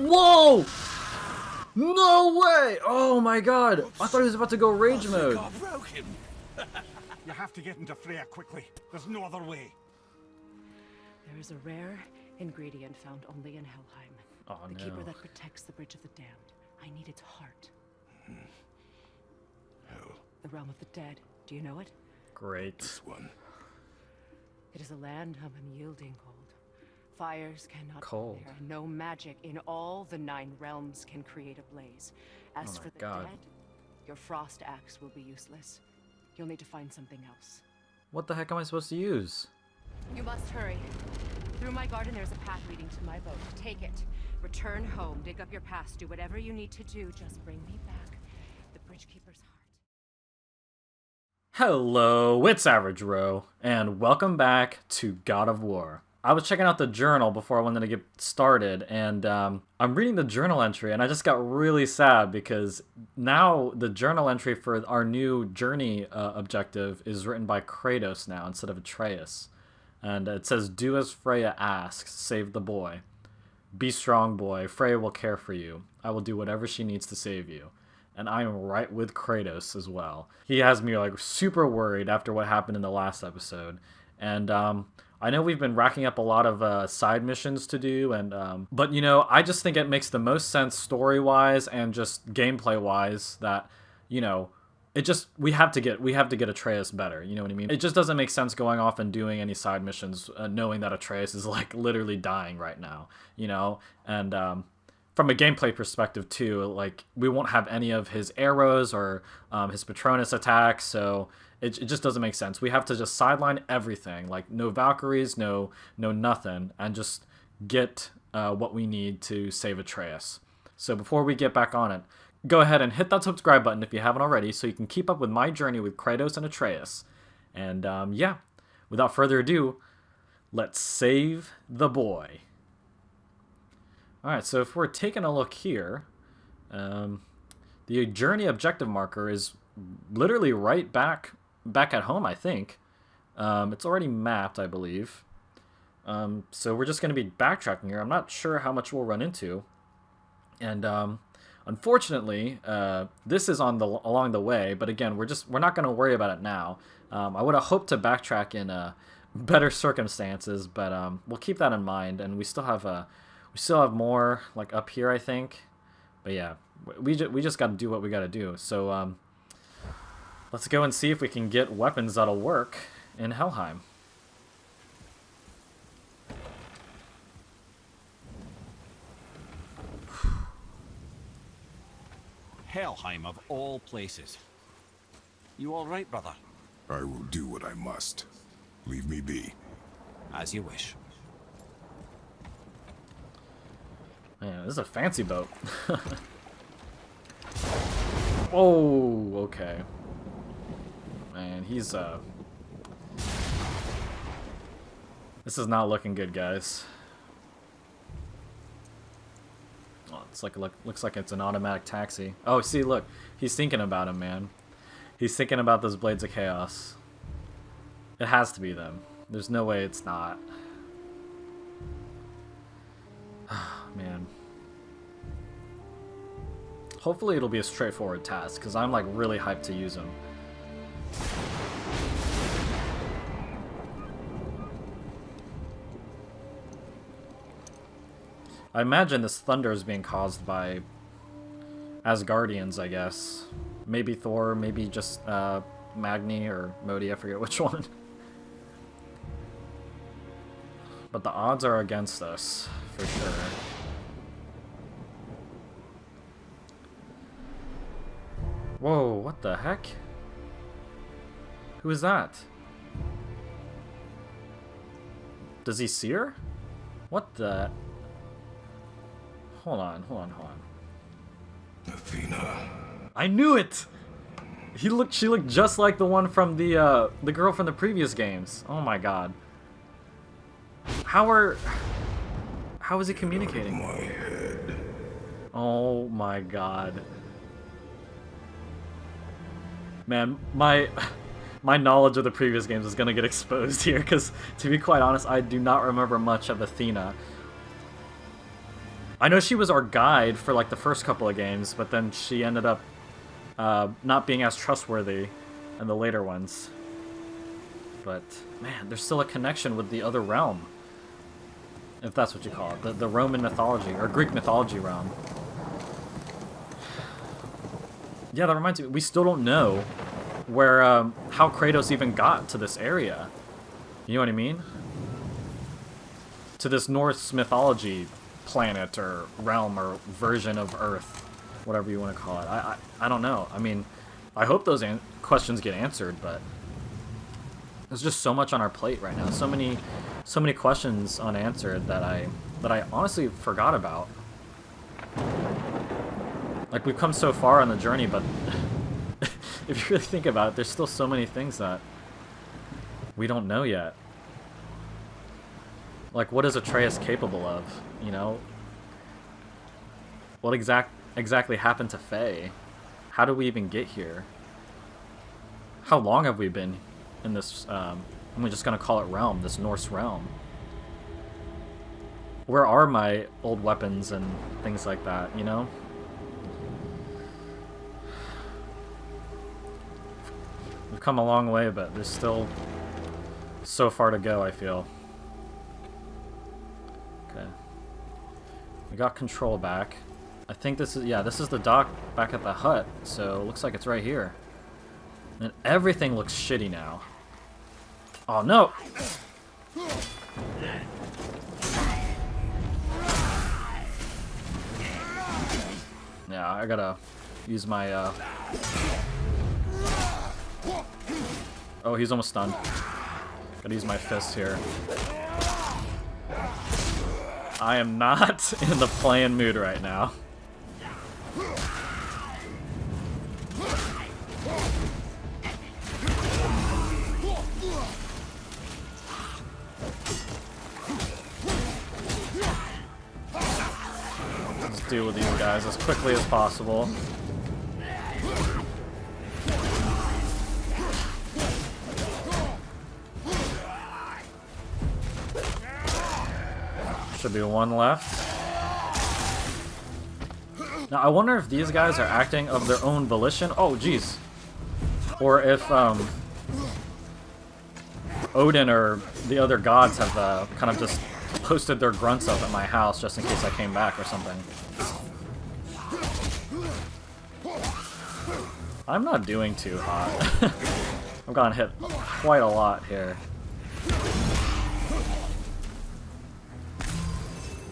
Whoa! No way! Oh my god! I thought he was about to go rage mode. You have to get into Freya quickly. There's no other way. There is a rare ingredient found only in Helheim. Oh, the no. keeper that protects the Bridge of the Damned. I need its heart. Hell, The realm of the dead. Do you know it? Great. this one. It is a land of unyielding cold. Fires cannot Cold. burn there, and no magic in all the 9 realms can create a blaze. As Oh my for the God. dead, your frost axe will be useless. You'll need to find something else. What the heck am I supposed to use? You must hurry. Through my garden, there's a path leading to my boat. Take it. Return home, dig up your past, do whatever you need to do. Just bring me back the Bridgekeeper's heart. Hello, it's Average Row, and welcome back to God of War. I was checking out the journal before I wanted to get started, and I'm reading the journal entry, and I just got really sad because now the journal entry for our new journey objective is written by Kratos now instead of Atreus. And it says, "Do as Freya asks, save the boy. Be strong, boy. Freya will care for you. I will do whatever she needs to save you." And I am right with Kratos as well. He has me like super worried after what happened in the last episode. And I know we've been racking up a lot of side missions to do, and but you know, I just think it makes the most sense story-wise and just gameplay-wise that, you know, it just we have to get Atreus better. You know what I mean? It just doesn't make sense going off and doing any side missions knowing that Atreus is like literally dying right now. You know, and from a gameplay perspective too, like we won't have any of his arrows or his Patronus attacks, so it just doesn't make sense. We have to just sideline everything, like no Valkyries, no nothing, and just get what we need to save Atreus. So before we get back on it, go ahead and hit that subscribe button if you haven't already, so you can keep up with my journey with Kratos and Atreus. And yeah, without further ado, let's save the boy. Alright, so if we're taking a look here, the journey objective marker is literally right back at home, I think. It's already mapped, I believe. So we're just going to be backtracking here. I'm not sure how much we'll run into. And unfortunately, this is along the way, but again, we're not going to worry about it now. I would have hoped to backtrack in better circumstances, but we'll keep that in mind, and we still have more like up here, I think. But yeah, we just got to do what we got to do. So let's go and see if we can get weapons that'll work in Helheim. Helheim of all places. You all right, brother? I will do what I must. Leave me be. As you wish. Man, this is a fancy boat. Oh, okay. Man, he's this is not looking good, guys. Oh, it's looks like it's an automatic taxi. Oh, see, look, he's thinking about him, man. He's thinking about those Blades of Chaos. It has to be them. There's no way it's not. Man. Hopefully it'll be a straightforward task, because I'm like really hyped to use them. I imagine this thunder is being caused by Asgardians, I guess. Maybe Thor, maybe just Magni or Modi, I forget which one. But the odds are against us, for sure. Whoa, what the heck? Who is that? Does he see her? What the? Hold on. Athena. I knew it! She looked just like the one from the girl from the previous games. Oh my god. How is he communicating? My head. Oh my god. Man, my knowledge of the previous games is gonna get exposed here, because to be quite honest, I do not remember much of Athena. I know she was our guide for like the first couple of games, but then she ended up not being as trustworthy in the later ones. But man, there's still a connection with the other realm, if that's what you call it, the Roman mythology or Greek mythology realm. Yeah, that reminds me, we still don't know where how Kratos even got to this area. You know what I mean? To this Norse mythology planet or realm or version of Earth, whatever you want to call it. I don't know. I mean, I hope those questions get answered, but there's just so much on our plate right now. So many questions unanswered that I honestly forgot about. Like, we've come so far on the journey, but if you really think about it, there's still so many things that we don't know yet. Like, what is Atreus capable of, you know? What exactly happened to Faye? How did we even get here? How long have we been in this, we're just gonna call it realm, this Norse realm? Where are my old weapons and things like that, you know? We've come a long way, but there's still so far to go, I feel. Okay. We got control back. I think this is, yeah, this is the dock back at the hut, so it looks like it's right here. And everything looks shitty now. Oh no! Yeah, I gotta use my, Oh, he's almost stunned. Gotta use my fist here. I am not in the playing mood right now. Let's deal with these guys as quickly as possible. Should be one left. Now, I wonder if these guys are acting of their own volition. Oh, jeez. Or if Odin or the other gods have kind of just posted their grunts up at my house just in case I came back or something. I'm not doing too hot. I've gotten hit quite a lot here.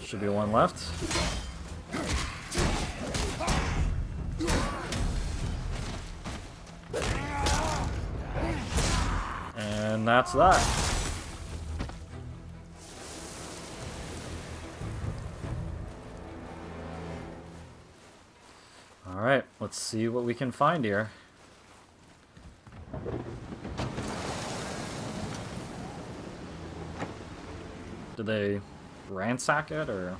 Should be one left. And that's that. Alright, let's see what we can find here. Did they ransack it, or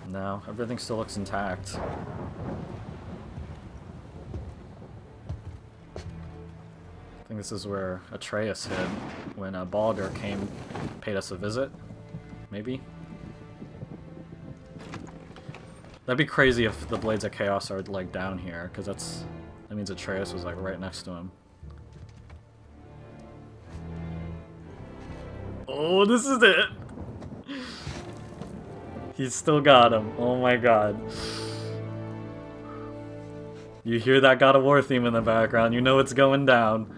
no? Everything still looks intact. I think this is where Atreus hid when Baldur paid us a visit. Maybe. That'd be crazy if the Blades of Chaos are like down here, because that means Atreus was like right next to him. Oh, this is it! He's still got him. Oh my god. You hear that God of War theme in the background, you know it's going down.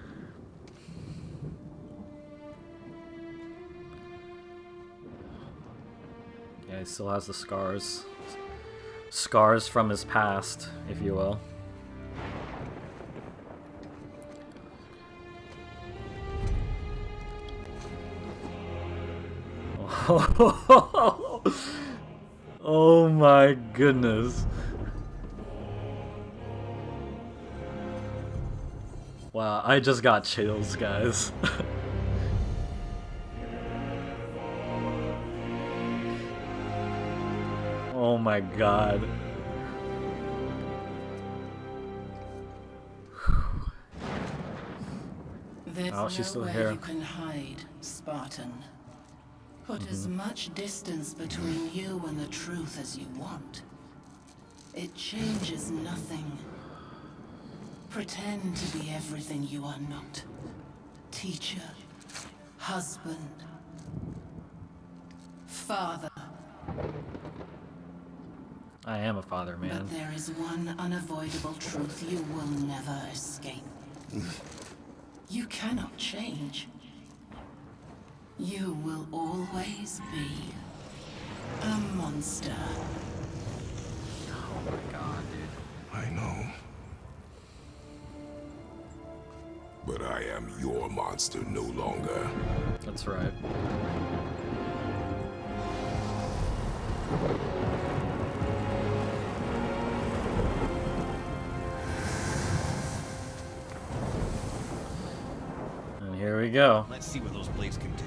Yeah, he still has the scars. Scars from his past, if you will. Oh my goodness. Wow, I just got chills, guys. Oh my god. There's Oh, she's still nowhere here. you can hide, Spartan. Put as much distance between you and the truth as you want. It changes nothing. Pretend to be everything you are not. Teacher, husband, father. I am a father, man. But there is one unavoidable truth you will never escape. You cannot change. You will always be a monster. Oh my god, dude. I know. But I am your monster no longer. That's right. And here we go. Let's see what those blades can do.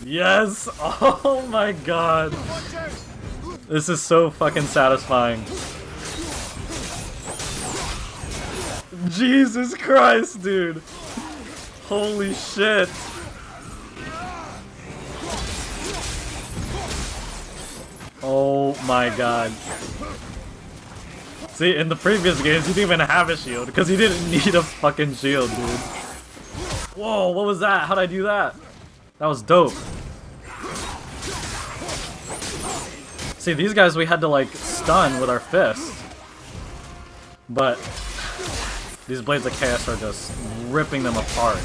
Yes! Oh my god. This is so fucking satisfying. Jesus Christ, dude. Holy shit. Oh my god. See, in the previous games, he didn't even have a shield because he didn't need a fucking shield, dude. Whoa, what was that? How'd I do that? That was dope. See, these guys we had to like stun with our fists. But these Blades of Chaos are just ripping them apart.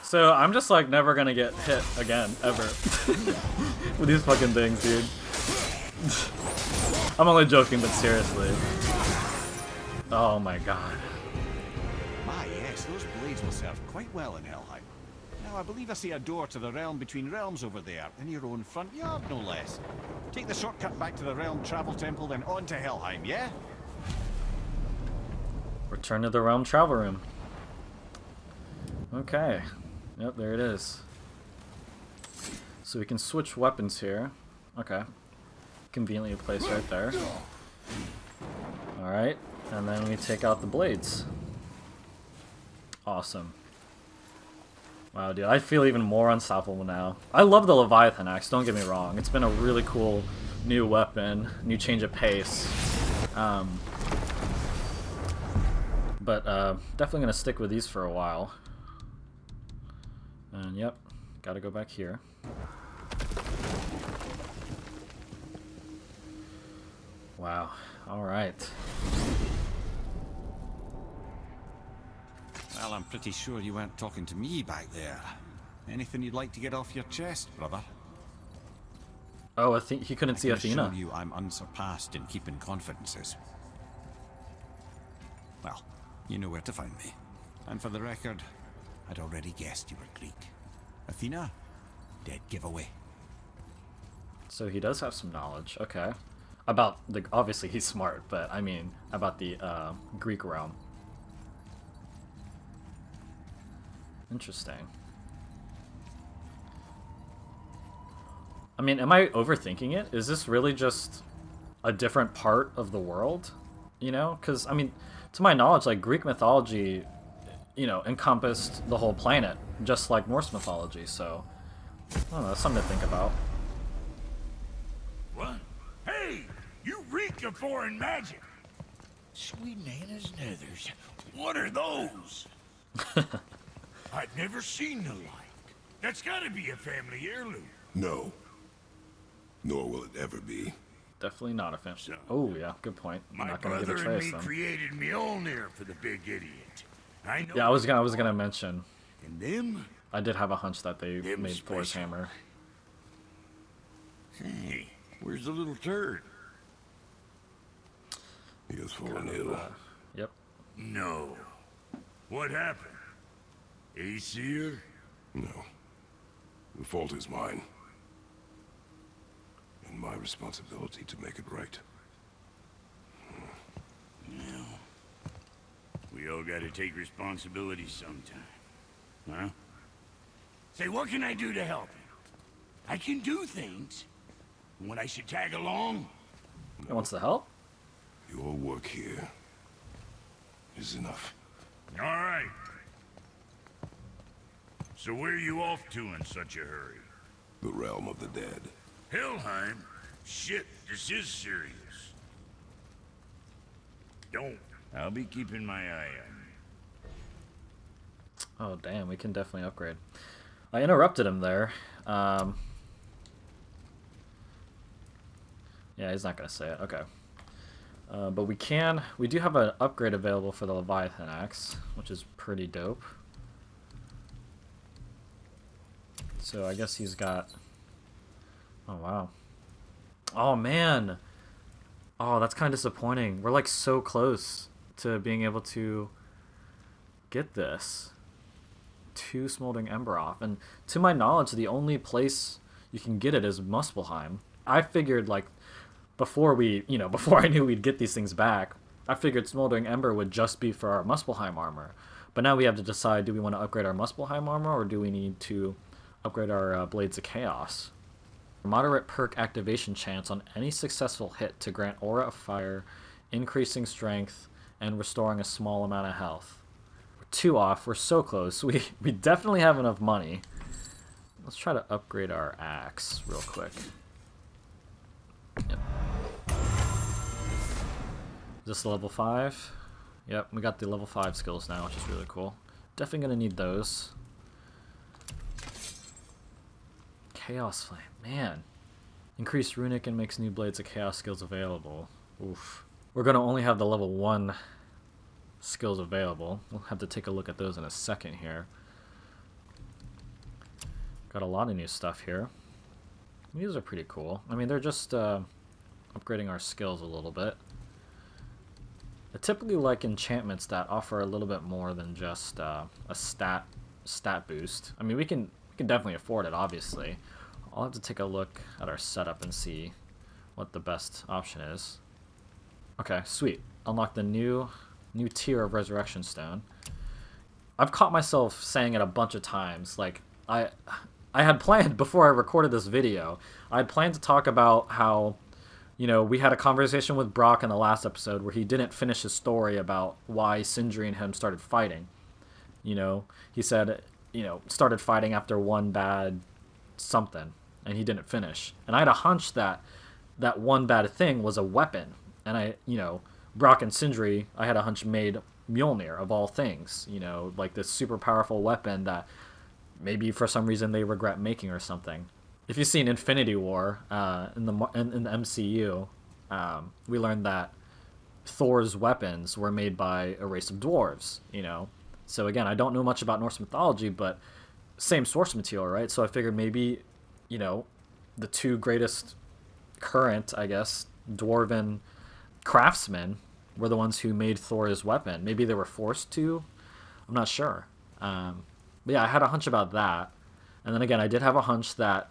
So I'm just like never gonna get hit again, ever. With these fucking things, dude. I'm only joking, but seriously. Oh my god. My yes, those blades will serve quite well in Helheim. Now I believe I see a door to the realm between realms over there, in your own front yard no less. Take the shortcut back to the realm travel temple, then on to Helheim, yeah? Return to the realm travel room. Okay. Yep, there it is. So we can switch weapons here. Okay. Conveniently placed right there. Alright. And then we take out the blades. Awesome. Wow, dude, I feel even more unstoppable now. I love the Leviathan axe, don't get me wrong. It's been a really cool new weapon, new change of pace. But definitely gonna stick with these for a while. And yep, gotta go back here. Wow, alright. Well, I'm pretty sure you weren't talking to me back there. Anything you'd like to get off your chest, brother? Oh, I think he couldn't see I Athena. assure you I'm unsurpassed in keeping confidences. Well, you know where to find me. And for the record, I'd already guessed you were Greek. Athena? Dead giveaway. So he does have some knowledge, okay. About the, obviously he's smart, but I mean, about the Greek realm. Interesting. I mean, am I overthinking it? Is this really just a different part of the world? You know? Because, I mean, to my knowledge, like, Greek mythology, you know, encompassed the whole planet, just like Norse mythology, so... I don't know, that's something to think about. What? Hey! You reek of foreign magic! Sweet Nana's nethers. What are those? I've never seen the like. That's gotta be a family heirloom. No. Nor will it ever be. Definitely not a fan. Oh, yeah, good point. I'm My not gonna give brother a and trace me then. created Mjolnir for the big idiot. I know. Yeah, I was gonna mention. And them? I did have a hunch that they Them made Thor's special. hammer. Hey, where's the little turd? He has fallen ill. Yep. No. What happened? Aesir? No. The fault is mine. And my responsibility to make it right. No. We all gotta take responsibility sometime. Huh? Say, what can I do to help I can do things. When I should tag along? He wants the help? Your work here is enough. All right. So where are you off to in such a hurry? The realm of the dead. Helheim? Shit, this is serious. Don't. I'll be keeping my eye on you. Oh, damn, we can definitely upgrade. I interrupted him there. Yeah, he's not going to say it. Okay. But we do have an upgrade available for the Leviathan Axe, which is pretty dope. So I guess he's got... Oh, wow. Oh, man! Oh, that's kind of disappointing. We're like so close to being able to get this. 2 Smoldering Ember off. And to my knowledge, the only place you can get it is Muspelheim. I figured, like, before I knew we'd get these things back, I figured Smoldering Ember would just be for our Muspelheim armor. But now we have to decide, do we want to upgrade our Muspelheim armor, or do we need to upgrade our Blades of Chaos? Moderate perk activation chance on any successful hit to grant Aura of Fire, increasing strength, and restoring a small amount of health. We're 2 off. We're so close. We definitely have enough money. Let's try to upgrade our axe real quick. Yep. Is this level 5? Yep, we got the level 5 skills now, which is really cool. Definitely gonna need those. Chaos Flame, man. Increased runic and makes new Blades of Chaos skills available. Oof. We're gonna only have the level 1 skills available. We'll have to take a look at those in a second here. Got a lot of new stuff here. These are pretty cool. I mean, they're just upgrading our skills a little bit. I typically like enchantments that offer a little bit more than just a stat boost. I mean, we can definitely afford it, obviously. I'll have to take a look at our setup and see what the best option is. Okay, sweet. Unlock the new tier of Resurrection Stone. I've caught myself saying it a bunch of times. Like, I had planned, before I recorded this video, I had planned to talk about how, you know, we had a conversation with Brok in the last episode where he didn't finish his story about why Sindri and him started fighting. You know, he said, you know, started fighting after one bad something, and he didn't finish. And I had a hunch that that one bad thing was a weapon. And Brok and Sindri, I had a hunch, made Mjolnir, of all things. You know, like this super powerful weapon that maybe for some reason they regret making or something. If you've seen Infinity War in the MCU, we learned that Thor's weapons were made by a race of dwarves, you know. So again, I don't know much about Norse mythology, but same source material, right? So I figured maybe, you know, the 2 greatest current, I guess, dwarven craftsmen were the ones who made Thor's weapon. Maybe they were forced to. I'm not sure. But yeah, I had a hunch about that. And then again, I did have a hunch that,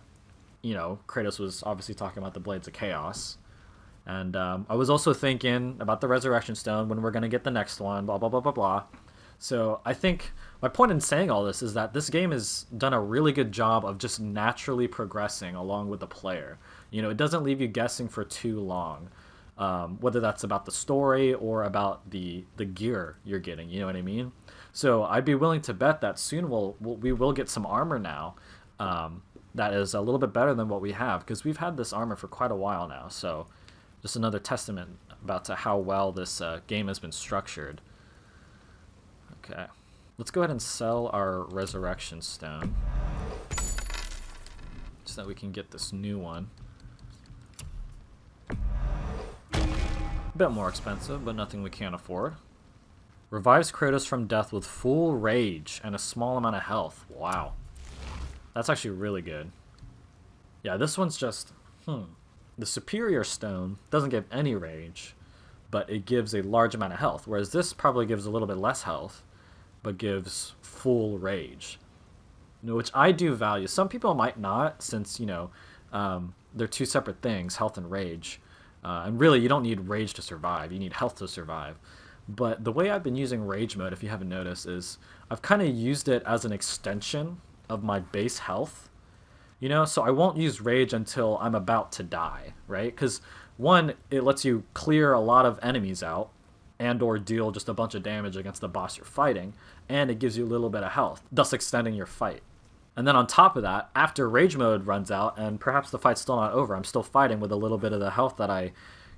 you know, Kratos was obviously talking about the Blades of Chaos. And I was also thinking about the Resurrection Stone, when we're going to get the next one, blah, blah, blah, blah, blah. So I think my point in saying all this is that this game has done a really good job of just naturally progressing along with the player. You know, it doesn't leave you guessing for too long, whether that's about the story or about the gear you're getting, you know what I mean? So I'd be willing to bet that soon we will get some armor now that is a little bit better than what we have, because we've had this armor for quite a while now. So just another testament about to how well this game has been structured. Okay, let's go ahead and sell our Resurrection Stone so that we can get this new one. A bit more expensive, but nothing we can't afford. Revives Kratos from death with full rage and a small amount of health. Wow. That's actually really good. Yeah, this one's just, The Superior Stone doesn't give any rage, but it gives a large amount of health, whereas this probably gives a little bit less health, but gives full rage. You know, which I do value. Some people might not, since, you know, they're 2 separate things, health and rage. And really, you don't need rage to survive. You need health to survive. But the way I've been using rage mode, if you haven't noticed, is I've kind of used it as an extension of my base health. you know? So I won't use rage until I'm about to die, right? Because one, it lets you clear a lot of enemies out and or deal just a bunch of damage against the boss you're fighting, and it gives you a little bit of health, thus extending your fight. And then on top of that, after rage mode runs out, and perhaps the fight's still not over, I'm still fighting with a little bit of the health that I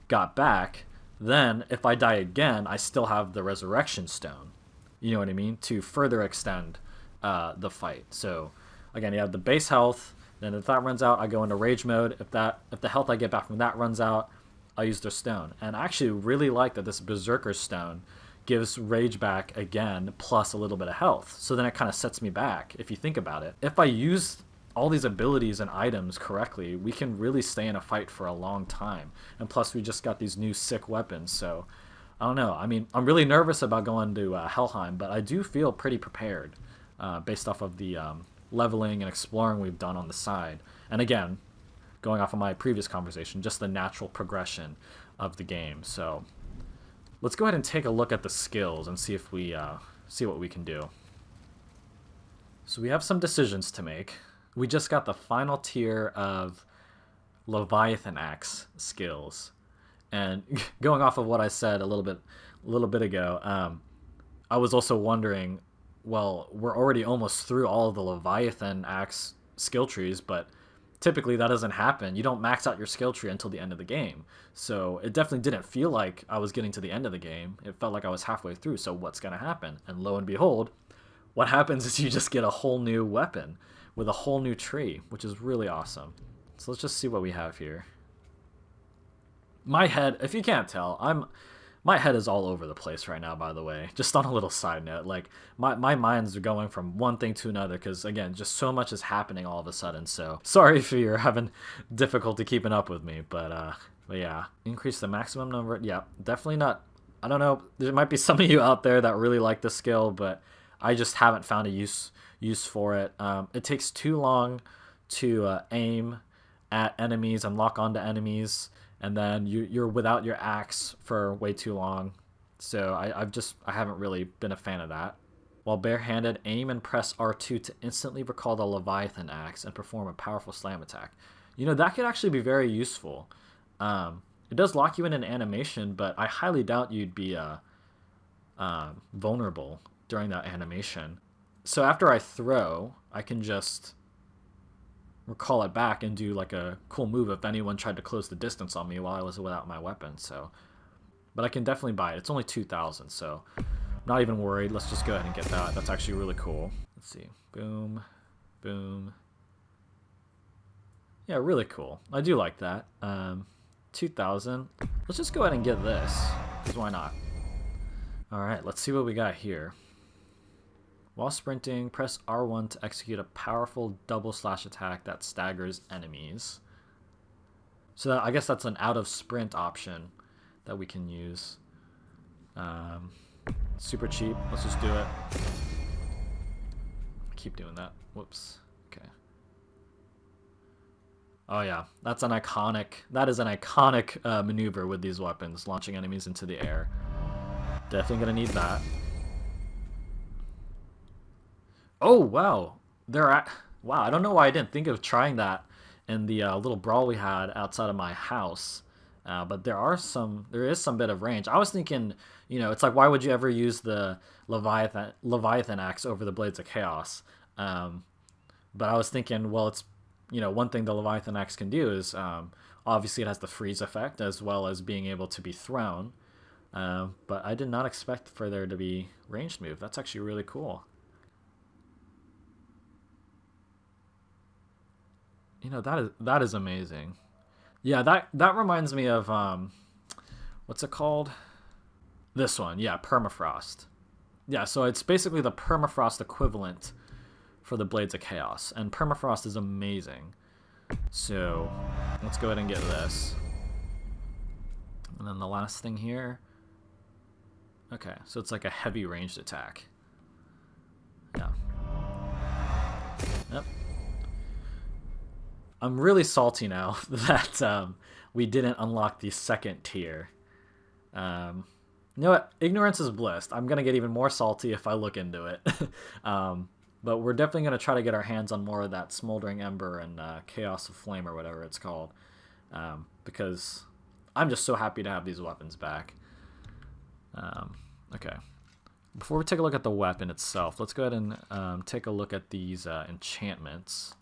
got back, then if I die again, I still have the resurrection stone, you know what I mean, to further extend the fight. So again, you have the base health, then if that runs out, I go into rage mode. If the health I get back from that runs out, I use the stone. And I actually really like that this Berserker stone gives rage back again, plus a little bit of health. So then it kind of sets me back, if you think about it. If I use all these abilities and items correctly, we can really stay in a fight for a long time. And plus, we just got these new sick weapons, so I don't know. I mean, I'm really nervous about going to Helheim, but I do feel pretty prepared based off of the leveling and exploring we've done on the side. And again, going off of my previous conversation, just the natural progression of the game. So let's go ahead and take a look at the skills and see if we see what we can do. So we have some decisions to make. We just got the final tier of Leviathan Axe skills, and going off of what I said a little bit ago, I was also wondering, well, we're already almost through all of the Leviathan Axe skill trees, but typically that doesn't happen. You don't max out your skill tree until the end of the game. So it definitely didn't feel like I was getting to the end of the game. It felt like I was halfway through. So what's going to happen? And lo and behold, what happens is you just get a whole new weapon with a whole new tree, which is really awesome. So let's just see what we have here. My head, if you can't tell, my head is all over the place right now, by the way. Just on a little side note, like my mind's going from one thing to another because, again, just so much is happening all of a sudden. So sorry if you're having difficulty keeping up with me, but yeah. Increase the maximum number. Yeah, definitely not. I don't know. There might be some of you out there that really like the skill, but I just haven't found a use for it. It takes too long to aim at enemies and lock onto enemies, and then you're without your axe for way too long. So I haven't really been a fan of that. While barehanded, aim and press R2 to instantly recall the Leviathan axe and perform a powerful slam attack. You know, that could actually be very useful. It does lock you in an animation, but I highly doubt you'd be vulnerable during that animation. So after I throw, I can just recall it back and do like a cool move if anyone tried to close the distance on me while I was without my weapon. So, but I can definitely buy it. It's only 2,000, so I'm not even worried. Let's just go ahead and get that. That's actually really cool. Let's see. Boom, boom. Yeah, really cool. I do like that. 2,000. Let's just go ahead and get this, because why not? All right, let's see what we got here. While sprinting, press R1 to execute a powerful double slash attack that staggers enemies. So I guess that's an out of sprint option that we can use. Super cheap. Let's just do it. Keep doing that. Whoops. Okay. Oh yeah, that's an iconic. That is an iconic maneuver with these weapons, launching enemies into the air. Definitely gonna need that. Oh wow, wow. I don't know why I didn't think of trying that in the little brawl we had outside of my house, but there is some bit of range. I was thinking, you know, it's like, why would you ever use the Leviathan axe over the Blades of Chaos? But I was thinking, well, it's, you know, one thing the Leviathan axe can do is obviously it has the freeze effect as well as being able to be thrown. But I did not expect for there to be ranged move. That's actually really cool. You know, that is amazing. Yeah, that reminds me of what's it called? This one, yeah, permafrost. Yeah, so it's basically the permafrost equivalent for the Blades of Chaos, and permafrost is amazing. So let's go ahead and get this. And then the last thing here. Okay, so it's like a heavy ranged attack. Yeah. Yep. I'm really salty now that we didn't unlock the second tier. You know what? Ignorance is bliss. I'm going to get even more salty if I look into it. But we're definitely going to try to get our hands on more of that Smoldering Ember and Chaos of Flame or whatever it's called. Because I'm just so happy to have these weapons back. Okay. Before we take a look at the weapon itself, let's go ahead and take a look at these enchantments.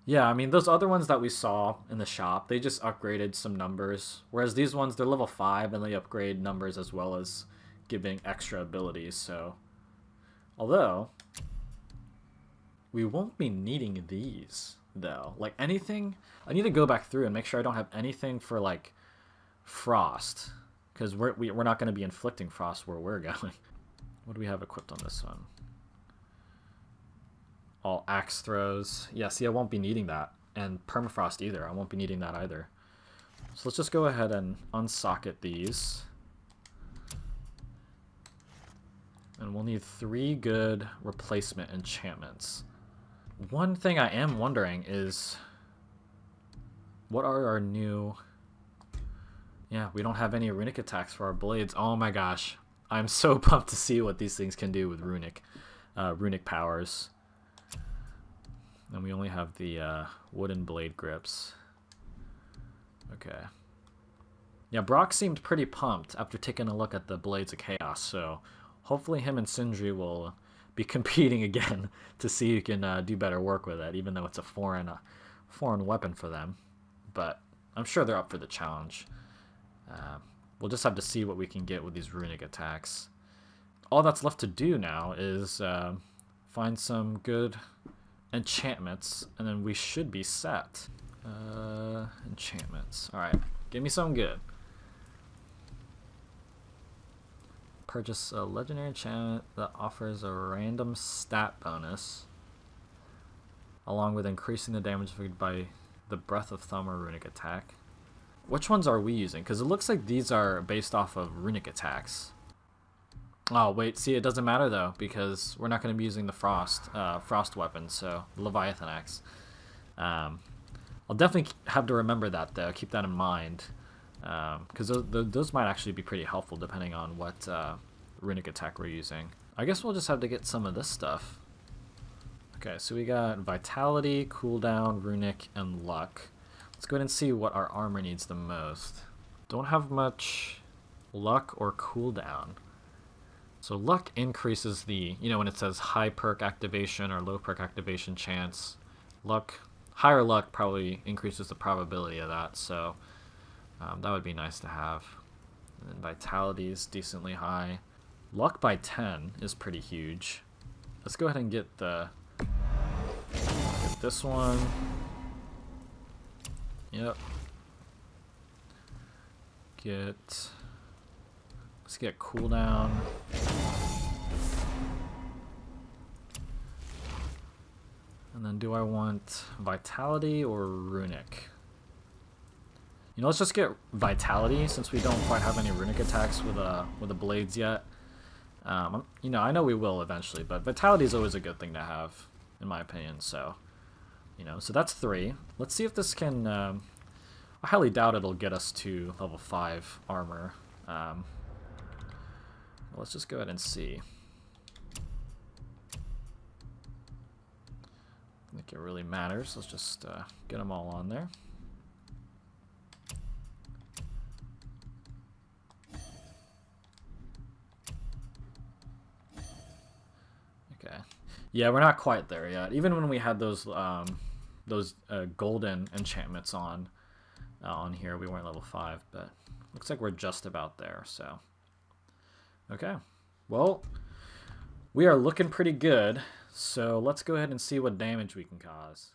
Yeah, I mean, those other ones that we saw in the shop, they just upgraded some numbers. Whereas these ones, they're level 5 and they upgrade numbers as well as giving extra abilities. So, although, we won't be needing these, though. Like, anything, I need to go back through and make sure I don't have anything for, like, frost. Because we're not going to be inflicting frost where we're going. What do we have equipped on this one? All axe throws. Yeah, see, I won't be needing that. And permafrost either. I won't be needing that either. So let's just go ahead and unsocket these. And we'll need 3 good replacement enchantments. One thing I am wondering is, what are our new... Yeah, we don't have any runic attacks for our blades. Oh my gosh. I'm so pumped to see what these things can do with runic powers. And we only have the wooden blade grips. Okay. Yeah, Brok seemed pretty pumped after taking a look at the Blades of Chaos, so hopefully him and Sindri will be competing again to see who can do better work with it, even though it's a foreign weapon for them. But I'm sure they're up for the challenge. We'll just have to see what we can get with these runic attacks. All that's left to do now is find some good enchantments, and then we should be set. Enchantments. Alright, give me something good. Purchase a legendary enchantment that offers a random stat bonus, along with increasing the damage inflicted by the Breath of Thumb or runic attack. Which ones are we using? Because it looks like these are based off of runic attacks. Oh, wait, see, it doesn't matter, though, because we're not going to be using the frost weapon, so the Leviathan axe. I'll definitely have to remember that, though, keep that in mind, because those might actually be pretty helpful depending on what runic attack we're using. I guess we'll just have to get some of this stuff. Okay, so we got Vitality, Cooldown, Runic, and Luck. Let's go ahead and see what our armor needs the most. Don't have much luck or cooldown. So luck increases the, when it says high perk activation or low perk activation chance. Higher luck probably increases the probability of that, so that would be nice to have. And then vitality is decently high. Luck by 10 is pretty huge. Let's go ahead and get this one. Yep. Let's get cooldown. And then do I want vitality or runic? Let's just get vitality since we don't quite have any runic attacks with the blades yet. I know we will eventually, but vitality is always a good thing to have, in my opinion. So, so that's 3. Let's see if this can. I highly doubt it'll get us to level 5 armor. Let's just go ahead and see. I think it really matters. Let's just get them all on there. Okay. Yeah, we're not quite there yet. Even when we had those golden enchantments on here, we weren't level 5, but looks like we're just about there. So, okay. Well, we are looking pretty good. So let's go ahead and see what damage we can cause.